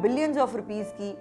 Billions of rupees की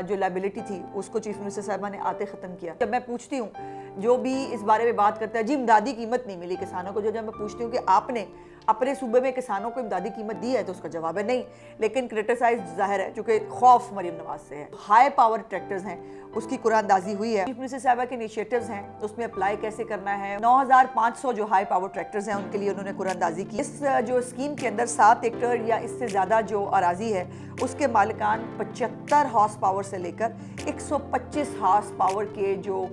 जो liability थी उसको चीफ मिनिस्टर साहिबा ने आते ख़त्म किया। जब मैं पूछती हूँ, जो भी इस बारे में बात करता है, जी इमदादी कीमत नहीं मिली किसानों को, जब मैं पूछती हूँ कि आपने अपने सूबे में किसानों को इमदादी कीमत दी है, तो उसका जवाब है नहीं। लेकिन क्रिटिसाइज जाहिर है, चूँकि खौफ मरीम नवाज से है। हाई पावर ट्रैक्टर्स हैं, उसकी कुरानदाजी हुई है। चीफ मिनिस्टर साहिबा के इनिशिएटिव्स हैं, उसमें अप्लाई कैसे करना है। 9500 जो हाई पावर ट्रैक्टर्स हैं उनके लिए उन्होंने कुरानदाजी की। इस जो स्कीम के अंदर 7 एकड़ या इससे ज़्यादा जो अराजी है उसके मालिकान 75 हॉर्स पावर से लेकर 125 हॉर्स पावर के जो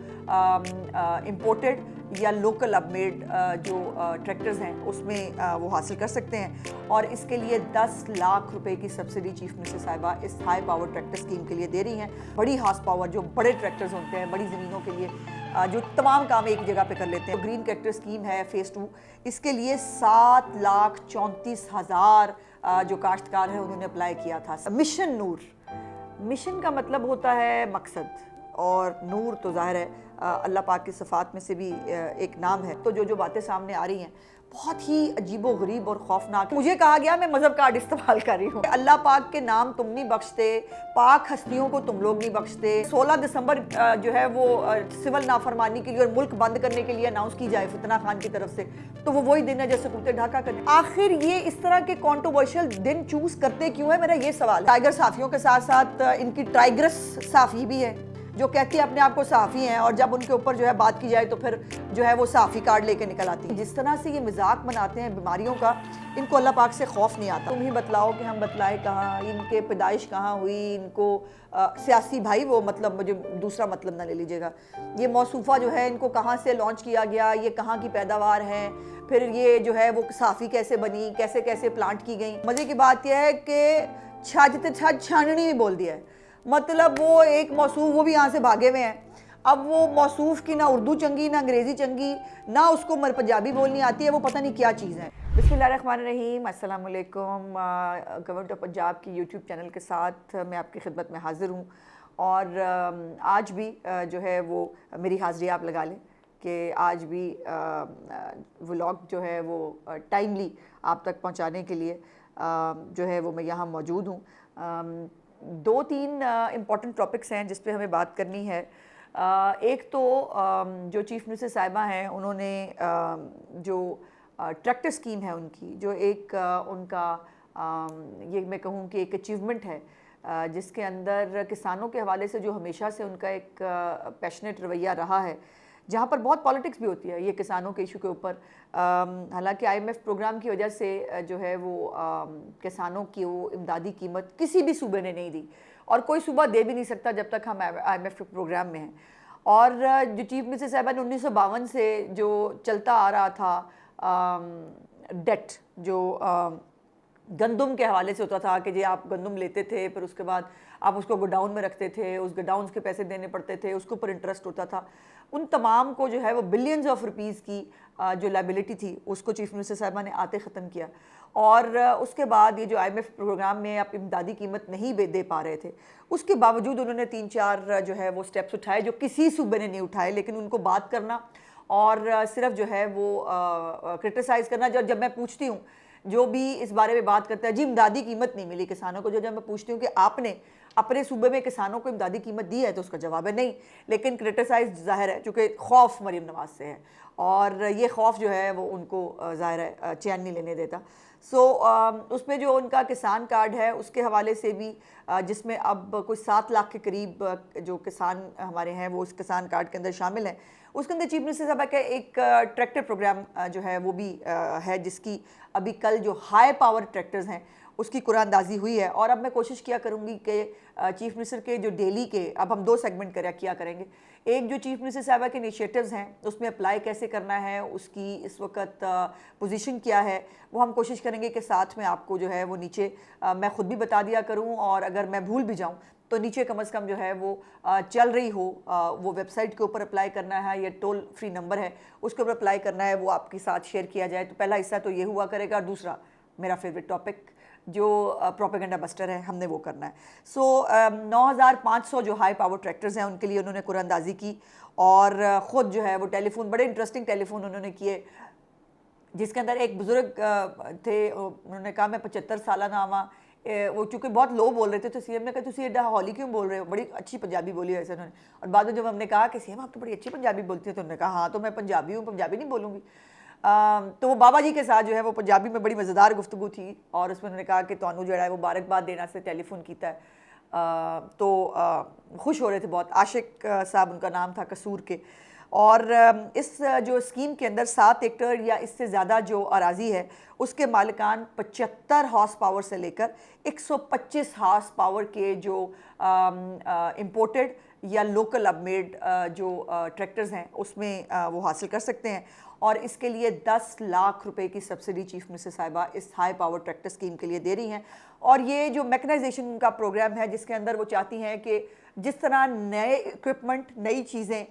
इम्पोर्टेड या लोकल अपमेड जो ट्रैक्टर्स हैं उसमें वो हासिल कर सकते हैं। और इसके लिए 10 लाख रुपए की सब्सिडी चीफ मिनिस्टर साहिबा इस हाई पावर ट्रैक्टर स्कीम के लिए दे रही हैं। बड़ी हॉर्स पावर जो बड़े ट्रैक्टर्स होते हैं, बड़ी ज़मीनों के लिए जो तमाम काम एक जगह पे कर लेते हैं। ग्रीन ट्रैक्टर स्कीम है फेज़ 2, इसके लिए 7,34,000 जो काश्तकार हैं उन्होंने अप्लाई किया था। मिशन नूर, मिशन का मतलब होता है मकसद, और नूर तो ज़ाहिर है अल्लाह पाक की सिफ़ात में से भी एक नाम है। तो जो बातें सामने आ रही हैं बहुत ही अजीबो गरीब और खौफनाक। मुझे कहा गया मैं मज़हब कार्ड इस्तेमाल कर रही हूँ। अल्लाह पाक के नाम तुम नहीं बख्शते, पाक हस्तियों को तुम लोग नहीं बख्शते। 16 दिसंबर जो है वो सिविल नाफरमानी के लिए और मुल्क बंद करने के लिए अनाउंस की जाए फितना खान की तरफ से, तो वो वही दिन है जैसे कुत्ते ढाका करने। आखिर ये इस तरह के कॉन्ट्रोवर्शियल दिन चूज करते क्यों है, मेरा ये सवाल। टाइगर साफियों के साथ साथ इनकी टाइग्रस साफी भी है जो कहती है अपने आप को साफ़ी हैं, और जब उनके ऊपर जो है बात की जाए तो फिर जो है वो साफ़ी कार्ड लेके निकल आती है। जिस तरह से ये मजाक बनाते हैं बीमारियों का, इनको अल्लाह पाक से खौफ नहीं आता। तुम ही बतलाओ कि हम बतलाए कहाँ, इनके पैदाइश कहाँ हुई, इनको सियासी भाई वो मतलब मुझे दूसरा मतलब ना ले लीजिएगा, ये मौसूफ़ा जो है इनको कहाँ से लॉन्च किया गया, ये कहाँ की पैदावार है, फिर ये जो है वो साफ़ी कैसे बनी, कैसे कैसे प्लांट की गई। मज़े की बात यह है कि छाजते छाज छाननी भी बोल दिया है, मतलब वो एक मौसूफ वो भी यहाँ से भागे हुए हैं। अब वो मौसूफ की ना उर्दू चंगी, ना अंग्रेज़ी चंगी, ना उसको पंजाबी बोलनी आती है, वो पता नहीं क्या चीज़ है। बिस्मिल्लाहिर्रहमानिर्रहीम, अस्सलाम वालेकुम। गवर्नमेंट ऑफ पंजाब की यूट्यूब चैनल के साथ मैं आपकी खिदमत में हाज़िर हूँ, और आज भी जो है वो मेरी हाज़िरी आप लगा लें कि आज भी व्लॉग जो है वो टाइमली आप तक पहुँचाने के लिए जो है वो मैं यहाँ मौजूद हूँ। 2-3 इम्पॉर्टेंट टॉपिक्स हैं जिस पे हमें बात करनी है। एक तो जो चीफ मिनिस्टर साहिबा हैं उन्होंने जो ट्रैक्टर स्कीम है उनकी, जो एक उनका ये मैं कहूँ कि एक अचीवमेंट है जिसके अंदर किसानों के हवाले से जो हमेशा से उनका एक पैशनेट रवैया रहा है, जहाँ पर बहुत पॉलिटिक्स भी होती है ये किसानों के इशू के ऊपर। हालांकि IMF प्रोग्राम की वजह से जो है वो किसानों की वो इमदादी कीमत किसी भी सूबे ने नहीं दी, और कोई सूबा दे भी नहीं सकता जब तक हम IMF के प्रोग्राम में हैं। और जो चीफ मिनिस्टर साहिबा ने 1952 से जो चलता आ रहा था डेट, जो गंदम के हवाले से होता था कि जी आप गंदम लेते थे, फिर उसके बाद आप उसको गोडाउन में रखते थे, उस गोडाउन के पैसे देने पड़ते थे, उसके ऊपर इंटरेस्ट होता था, उन तमाम को जो है वो बिलियंस ऑफ रुपीज़ की जो लाइबिलिटी थी उसको चीफ मिनिस्टर साहिबा ने आते ख़त्म किया। और उसके बाद ये जो IMF प्रोग्राम में आप इमदादी कीमत नहीं दे पा रहे थे, उसके बावजूद उन्होंने 3-4 जो है वो स्टेप्स उठाए जो किसी सूबे ने नहीं उठाए, लेकिन उनको बात करना और सिर्फ जो है वो क्रिटिसाइज़ करना। जब मैं पूछती हूँ, जो भी इस बारे में बात करता है, जी इमदादी कीमत नहीं मिली किसानों को, जब मैं पूछती हूँ कि आपने अपने सूबे में किसानों को इमदादी कीमत दी है, तो उसका जवाब है नहीं। लेकिन क्रिटिसाइज जाहिर है, चूँकि खौफ मरीम नवाज से है, और ये खौफ जो है वो उनको जाहिर है चैन नहीं लेने देता। उसमें जो उनका किसान कार्ड है उसके हवाले से भी, जिसमें अब कोई 7 लाख के करीब जो किसान हमारे हैं वो उस किसान कार्ड के अंदर शामिल हैं, उसके अंदर चीफ मिनिस्टर साहब का एक ट्रैक्टर प्रोग्राम जो है वो भी है, जिसकी अभी कल जो हाई पावर ट्रैक्टर्स हैं उसकी कुरानदाजी हुई है। और अब मैं कोशिश किया करूँगी कि चीफ मिनिस्टर के जो डेली के, अब हम 2 सेगमेंट किया करेंगे। एक जो चीफ मिनिस्टर साहिबा के इनिशिएटिव्स हैं उसमें अप्लाई कैसे करना है, उसकी इस वक्त पोजीशन क्या है, वो हम कोशिश करेंगे कि साथ में आपको जो है वो नीचे मैं ख़ुद भी बता दिया करूँ, और अगर मैं भूल भी जाऊँ तो नीचे कम से कम जो है वो चल रही हो वो वेबसाइट के ऊपर अप्लाई करना है, या टोल फ्री नंबर है उसके ऊपर अप्लाई करना है, वो आपके साथ शेयर किया जाए। तो पहला हिस्सा तो ये हुआ करेगा, और दूसरा मेरा फेवरेट टॉपिक जो प्रोपेगेंडा बस्टर है हमने वो करना है। 9500 जो हाई पावर ट्रैक्टर्स हैं उनके लिए उन्होंने कुरानदाजी की, और ख़ुद जो है वो टेलीफोन, बड़े इंटरेस्टिंग टेलीफोन उन्होंने किए, जिसके अंदर एक बुज़ुर्ग थे, उन्होंने कहा मैं 75 साल नामा वो चूँकि बहुत लो बोल रहे थे तो सीएम ने कहा तुसी एडा हौली क्यों बोल रहे हो, बड़ी अच्छी पंजाबी बोली वैसे उन्होंने। और बाद में जब हमने कहा कि सीएम आप तो बड़ी अच्छी पंजाबी बोलती है, तो उन्होंने कहा हाँ तो मैं पंजाबी हूँ, पंजाबी नहीं बोलूँगी। तो वो बाबा जी के साथ जो है वो पंजाबी में बड़ी मज़ेदार गुफ्तगू थी और उसमें उन्होंने कहा कि तुहानू जो है मुबारकबाद देना से टेलीफोन किया है। तो खुश हो रहे थे बहुत। आशिक साहब उनका नाम था, कसूर के। और इस जो स्कीम के अंदर 7 एकड़ या इससे ज़्यादा जो अराजी है उसके मालिकान 75 हॉर्स पावर से लेकर 125 हॉर्स पावर के जो इम्पोर्टेड या लोकल अपमेड जो ट्रैक्टर्स हैं उसमें वो हासिल कर सकते हैं। और इसके लिए 10 लाख रुपए की सब्सिडी चीफ मिनिस्टर साहिबा इस हाई पावर ट्रैक्टर स्कीम के लिए दे रही हैं। और ये जो मैकेनाइजेशन का प्रोग्राम है जिसके अंदर वो चाहती हैं कि जिस तरह नए इक्विपमेंट, नई चीज़ें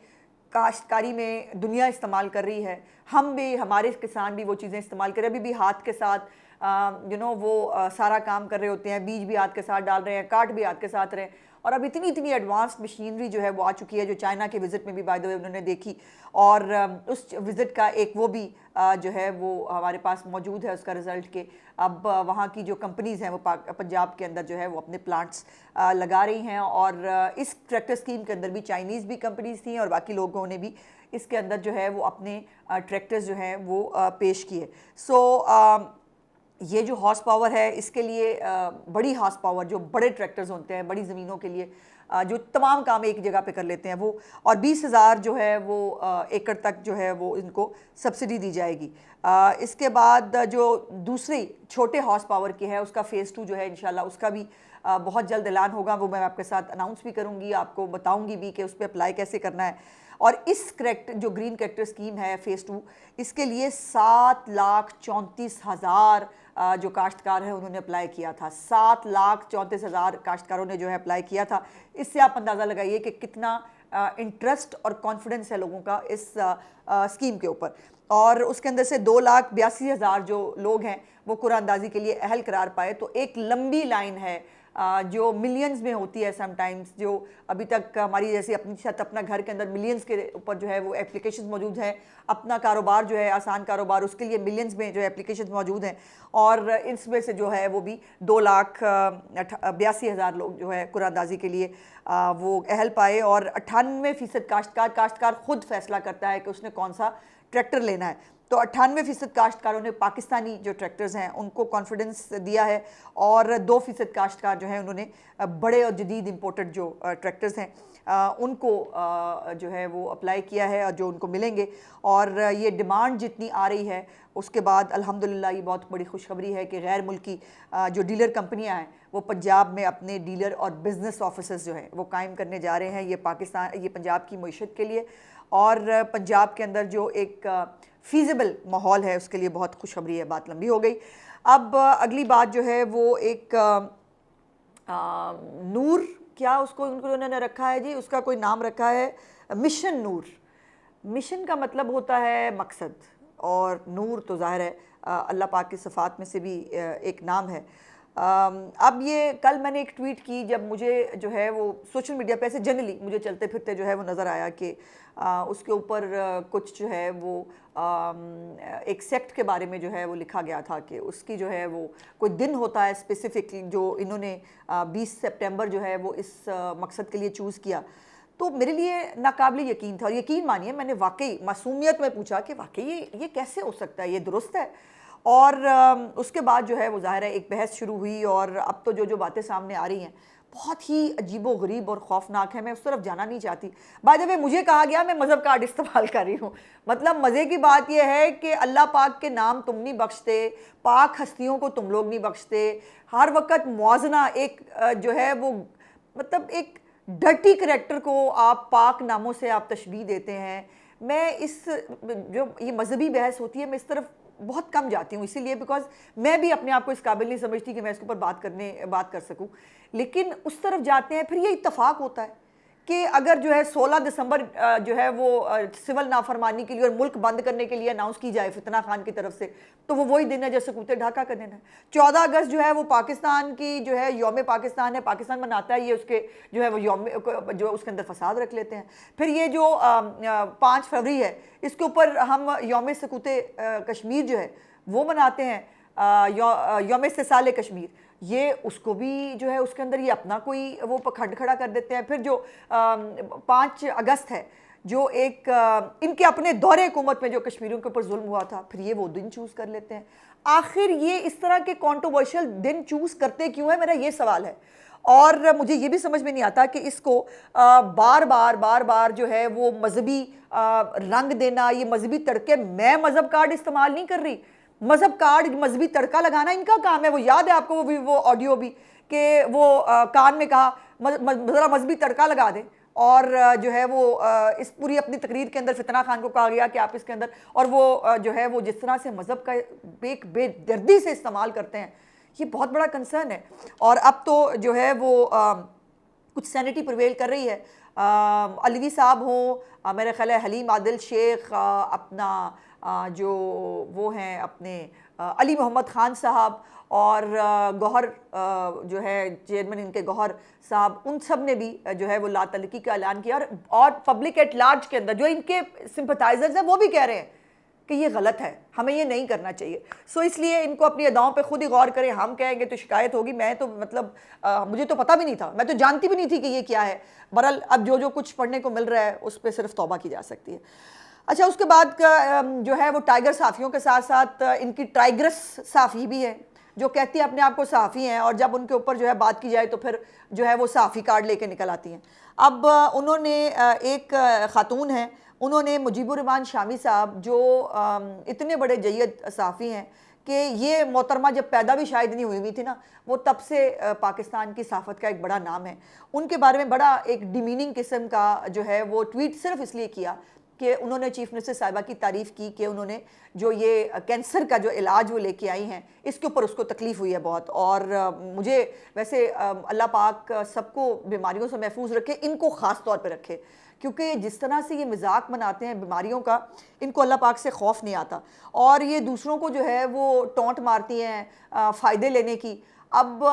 काश्तकारी में दुनिया इस्तेमाल कर रही है, हम भी, हमारे किसान भी वो चीज़ें इस्तेमाल करें। अभी भी हाथ के साथ वो सारा काम कर रहे होते हैं, बीज भी हाथ के साथ डाल रहे हैं, काट भी हाथ के साथ रहे हैं। और अब इतनी एडवांस्ड मशीनरी जो है वो आ चुकी है, जो चाइना के विज़िट में भी बाय द वे उन्होंने देखी। और उस विज़िट का एक वो भी जो है वो हमारे पास मौजूद है उसका रिज़ल्ट के अब वहाँ की जो कंपनीज़ हैं वो पंजाब के अंदर जो है वो अपने प्लांट्स लगा रही हैं। और इस ट्रैक्टर स्कीम के अंदर भी चाइनीज़ भी कंपनीज़ थी और बाकी लोगों ने भी इसके अंदर जो है वो अपने ट्रैक्टर्स जो हैं वो पेश किए। ये जो हॉर्स पावर है इसके लिए बड़ी हॉर्स पावर जो बड़े ट्रैक्टर्स होते हैं, बड़ी ज़मीनों के लिए जो तमाम काम एक जगह पे कर लेते हैं वो, और 20,000 जो है वो एकड़ तक जो है वो इनको सब्सिडी दी जाएगी। इसके बाद जो दूसरी छोटे हॉर्स पावर की है उसका फ़ेज़ 2 जो है इंशाल्लाह उसका भी बहुत जल्द ऐलान होगा। वो मैं आपके साथ अनाउंस भी करूँगी, आपको बताऊँगी भी कि उस पर अप्लाई कैसे करना है। और इस जो ग्रीन कैरेक्टर स्कीम है फ़ेज़ 2, इसके लिए 7,34,000 जो काश्तकार है उन्होंने अप्लाई किया था। 7,34,000 काश्तकारों ने जो है अप्लाई किया था। इससे आप अंदाज़ा लगाइए कि कितना इंटरेस्ट और कॉन्फिडेंस है लोगों का इस स्कीम के ऊपर। और उसके अंदर से 2,82,000 जो लोग हैं वो कुरानंदाजी के लिए अहल करार पाए। तो एक लंबी लाइन है जो मिलियंस में होती है समटाइम्स, जो अभी तक हमारी जैसे अपनी छत, अपना घर के अंदर मिलियंस के ऊपर जो है वो एप्लीकेशन मौजूद हैं। अपना कारोबार जो है आसान कारोबार, उसके लिए मिलियंस में जो है एप्लीकेशन मौजूद हैं। और इसमें से जो है वो भी 2,82,000 लोग जो है कुरानंदाजी के लिए वो अहल पाए। और 98% काश्तकार खुद फैसला करता है कि उसने कौन सा ट्रैक्टर लेना है। तो 98% काश्तकारों ने पाकिस्तानी जो ट्रैक्टर्स हैं उनको कॉन्फिडेंस दिया है। और 2% काश्तकार जो हैं उन्होंने बड़े और जदीद इम्पोर्टेड जो ट्रैक्टर्स हैं उनको जो है वो अप्लाई किया है और जो उनको मिलेंगे। और ये डिमांड जितनी आ रही है उसके बाद अल्हम्दुलिल्लाह ये बहुत बड़ी खुशखबरी है कि गैर मुल्की जो डीलर कंपनियां हैं वो पंजाब में अपने डीलर और बिज़नेस ऑफिसेस जो हैं वो कायम करने जा रहे हैं। ये पंजाब की मईशत के लिए और पंजाब के अंदर जो एक फ़ीज़िबल माहौल है उसके लिए बहुत खुशखबरी है। बात लंबी हो गई। अब अगली बात जो है वो एक नूर, क्या उसको उन्होंने रखा है जी, उसका कोई नाम रखा है मिशन नूर। मिशन का मतलब होता है मकसद, और नूर तो ज़ाहिर है अल्लाह पाक की सिफ़ात में से भी एक नाम है। अब ये कल मैंने एक ट्वीट की जब मुझे जो है वो सोशल मीडिया पे ऐसे जनरली मुझे चलते फिरते जो है वो नज़र आया कि उसके ऊपर कुछ जो है वो एक सेक्ट के बारे में जो है वो लिखा गया था कि उसकी जो है वो कोई दिन होता है स्पेसिफिकली जो इन्होंने 20 सितंबर जो है वो इस मकसद के लिए चूज़ किया। तो मेरे लिए नाकाबिल यकीन था। और यकीन मानिए मैंने वाकई मासूमियत में पूछा कि वाकई ये कैसे हो सकता है, ये दुरुस्त है। और उसके बाद जो है वो ज़ाहिर है एक बहस शुरू हुई। और अब तो जो बातें सामने आ रही हैं बहुत ही अजीबो गरीब और खौफनाक है। मैं उस तरफ जाना नहीं चाहती। बाय द वे मुझे कहा गया मैं मज़हब कार्ड इस्तेमाल कर रही हूँ। मतलब मज़े की बात यह है कि अल्लाह पाक के नाम तुम नहीं बख्शते, पाक हस्तियों को तुम लोग नहीं बख्शते। हर वक्त मुआजना एक जो है वो मतलब एक डर्टी करैक्टर को आप पाक नामों से आप तशबीह देते हैं। मैं इस जो ये मजहबी बहस होती है मैं इस तरफ बहुत कम जाती हूँ, इसीलिए बिकॉज मैं भी अपने आप को इस काबिल नहीं समझती कि मैं इसके ऊपर बात कर सकूँ। लेकिन उस तरफ जाते हैं, फिर ये इत्तफाक होता है कि अगर जो है 16 दिसंबर जो है वो सिविल नाफरमानी के लिए और मुल्क बंद करने के लिए अनाउंस की जाए फितना खान की तरफ से, तो वो वही दिन है जैसे सकूते ढाका का दिन है। 14 अगस्त जो है वो पाकिस्तान की जो है यौम पाकिस्तान है, पाकिस्तान मनाता है, ये उसके जो है वो यौम जो उसके अंदर फसाद रख लेते हैं। फिर ये जो 5 फरवरी है इसके ऊपर हम यौम सकूते कश्मीर जो है वो मनाते हैं, यौम इस्तिसाल कश्मीर। ये उसको भी जो है उसके अंदर ये अपना कोई वो पखंड खड़ा कर देते हैं। फिर जो 5 अगस्त है, जो एक इनके अपने दौरे हुकूमत में जो कश्मीरियों के ऊपर जुल्म हुआ था, फिर ये वो दिन चूज़ कर लेते हैं। आखिर ये इस तरह के कंट्रोवर्शियल दिन चूज़ करते क्यों है, मेरा ये सवाल है। और मुझे ये भी समझ में नहीं आता कि इसको बार बार जो है वो मजहबी रंग देना, ये मजहबी तड़के, मैं मजहब कार्ड इस्तेमाल नहीं कर रही, मजहब कार्ड मजहबी तड़का लगाना इनका काम है। वो याद है आपको वो ऑडियो भी कि वो कान में कहा ज़रा मजहबी तड़का लगा दें, और जो है वो इस पूरी अपनी तकरीर के अंदर फितना खान को कहा गया कि आप इसके अंदर, और वो जो है वो जिस तरह से मजहब का बेदर्दी से इस्तेमाल करते हैं, ये बहुत बड़ा कंसर्न है। और अब तो जो है वो कुछ सैनिटी प्रिवेल कर रही है। अलवी साहब हों, मेरे ख्याल है हलीम आदिल शेख, अपना जो वो हैं अपने अली मोहम्मद ख़ान साहब, और गौहर जो है चेयरमैन इनके गौहर साहब, उन सब ने भी जो है वो लातलकी का ऐलान किया। और पब्लिक एट लार्ज के अंदर जो इनके सिंपथाइजर्स हैं वो भी कह रहे हैं कि ये गलत है, हमें ये नहीं करना चाहिए। सो इसलिए इनको अपनी अदाओं पे खुद ही गौर करें। हम कहेंगे तो शिकायत होगी। मैं तो मतलब मुझे तो पता भी नहीं था, मैं तो जानती भी नहीं थी कि ये क्या है। बहरहाल अब जो कुछ पढ़ने को मिल रहा है उस पर सिर्फ तौबा की जा सकती है। अच्छा, उसके बाद का जो है वो टाइगर साफ़ियों के साथ साथ इनकी टाइग्रस साफ़ी भी है, जो कहती है अपने आप को साफ़ी हैं, और जब उनके ऊपर जो है बात की जाए तो फिर जो है वो साफ़ी कार्ड लेके निकल आती हैं। अब उन्होंने एक ख़ातून हैं, उन्होंने मुजीबुर रहमान शामी साहब जो इतने बड़े जय्यद साफ़ी हैं कि ये मोहतरमा जब पैदा भी शायद नहीं हुई थी ना, वो तब से पाकिस्तान की सहाफ़त का एक बड़ा नाम है। उनके बारे में बड़ा एक डिमीनिंग किस्म का जो है वो ट्वीट सिर्फ इसलिए किया कि उन्होंने चीफ मिनिस्टर साहिबा की तारीफ़ की कि उन्होंने जो ये कैंसर का जो इलाज वो लेके आई हैं, इसके ऊपर उसको तकलीफ़ हुई है बहुत। और मुझे वैसे अल्लाह पाक सबको बीमारियों से महफूज रखे, इनको ख़ास तौर पे रखे, क्योंकि जिस तरह से ये मजाक बनाते हैं बीमारियों का, इनको अल्लाह पाक से खौफ नहीं आता, और ये दूसरों को जो है वो टोंट मारती हैं फ़ायदे लेने की। अब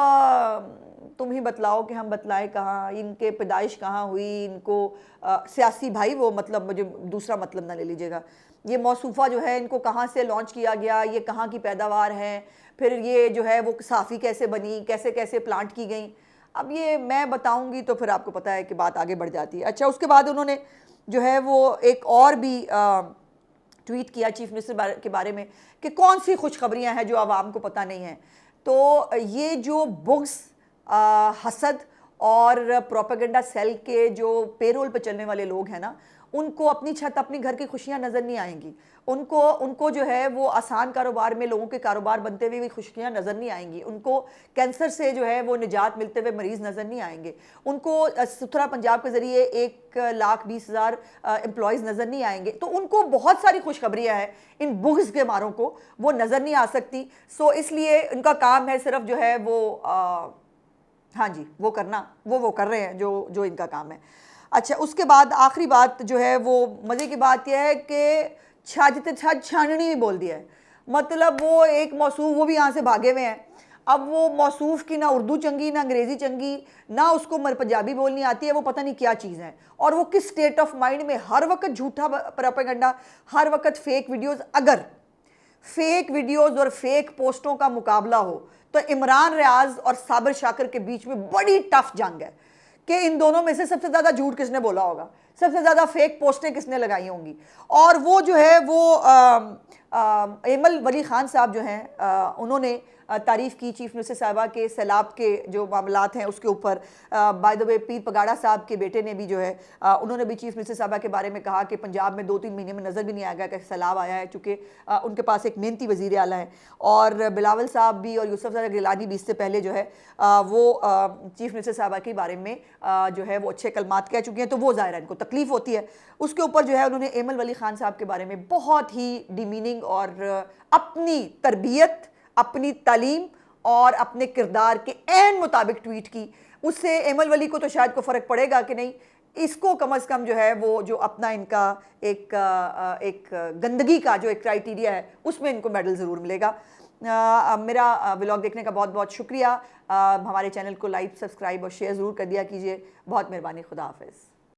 तुम ही बतलाओ कि हम बतलाएं कहाँ, इनके पैदाइश कहाँ हुई, इनको सियासी भाई वो मतलब मुझे दूसरा मतलब ना ले लीजिएगा, ये मौसूफ़ा जो है इनको कहाँ से लॉन्च किया गया, ये कहाँ की पैदावार है, फिर ये जो है वो साफ़ी कैसे बनी, कैसे कैसे प्लांट की गई। अब ये मैं बताऊंगी तो फिर आपको पता है कि बात आगे बढ़ जाती है। अच्छा, उसके बाद उन्होंने जो है वो एक और भी ट्वीट किया चीफ मिनिस्टर के बारे में कि कौन सी खुशखबरियां हैं जो आवाम को पता नहीं है। तो ये जो बुग्स, हसद और प्रोपेगेंडा सेल के जो पेरोल पे चलने वाले लोग हैं ना, उनको अपनी छत अपनी घर की खुशियां नज़र नहीं आएंगी, उनको जो है वो आसान कारोबार में लोगों के कारोबार बनते हुए भी खुशियां नज़र नहीं आएंगी, उनको कैंसर से जो है वो निजात मिलते हुए मरीज़ नज़र नहीं आएंगे, उनको सुथरा पंजाब के ज़रिए 1,20,000 एम्प्लॉयज़ नज़र नहीं आएंगे। तो उनको बहुत सारी खुशखबरियाँ हैं, इन बुग्स के मारों को वो नज़र नहीं आ सकती। सो इसलिए उनका काम है सिर्फ जो है वो हाँ जी वो करना, वो कर रहे हैं जो इनका काम है। अच्छा, उसके बाद आखिरी बात जो है वो मज़े की बात यह है कि छाजते छाज छाननी भी बोल दिया है। मतलब वो एक मौसूफ, वो भी यहाँ से भागे हुए हैं। अब वो मौसूफ की ना उर्दू चंगी ना अंग्रेज़ी चंगी, ना उसको पंजाबी बोलनी आती है, वो पता नहीं क्या चीज़ है, और वो किस स्टेट ऑफ माइंड में हर वक्त झूठा प्रोपेगेंडा, हर वक्त फेक वीडियोज़। अगर फेक वीडियोज़ और फेक पोस्टों का मुकाबला हो तो इमरान रियाज और साबिर शाकिर के बीच में बड़ी टफ जंग है कि इन दोनों में से सबसे ज़्यादा झूठ किसने बोला होगा, सबसे ज़्यादा फेक पोस्टें किसने लगाई होंगी। और वो जो है वो एमल वली ख़ान साहब जो हैं, उन्होंने तारीफ़ की चीफ मिनिस्टर साहिबा के सैलाब के जो मामलात हैं उसके ऊपर। बाय द वे पीर पगाड़ा साहब के बेटे ने भी जो है उन्होंने भी चीफ मिनिस्टर साहिबा के बारे में कहा कि पंजाब में 2-3 महीने में नज़र भी नहीं आएगा कि सैलाब आया है, चूँकि उनके पास एक मेहनती वज़ीर आला है। और बिलावल साहब भी और यूसुफ गिलानी भी इससे पहले जो है वो चीफ मिनिस्टर साहिबा के बारे में जो है वो अच्छे कलमात कह चुके हैं, तो वो ज़ाहिर है इनको तकलीफ़ होती है। उसके ऊपर जो है उन्होंने एमल वली ख़ान साहब के बारे में बहुत ही डिमीनिंग और अपनी तरबियत, अपनी तालीम और अपने किरदार के ऐन मुताबिक ट्वीट की। उससे एमल वली को तो शायद को फ़र्क पड़ेगा कि नहीं, इसको कम अज़ कम जो है वो जो अपना इनका एक गंदगी का जो एक क्राइटेरिया है उसमें इनको मेडल ज़रूर मिलेगा। मेरा व्लॉग देखने का बहुत बहुत शुक्रिया। हमारे चैनल को लाइक, सब्सक्राइब और शेयर ज़रूर कर दिया कीजिए। बहुत मेहरबानी। खुदा हाफ़िज़।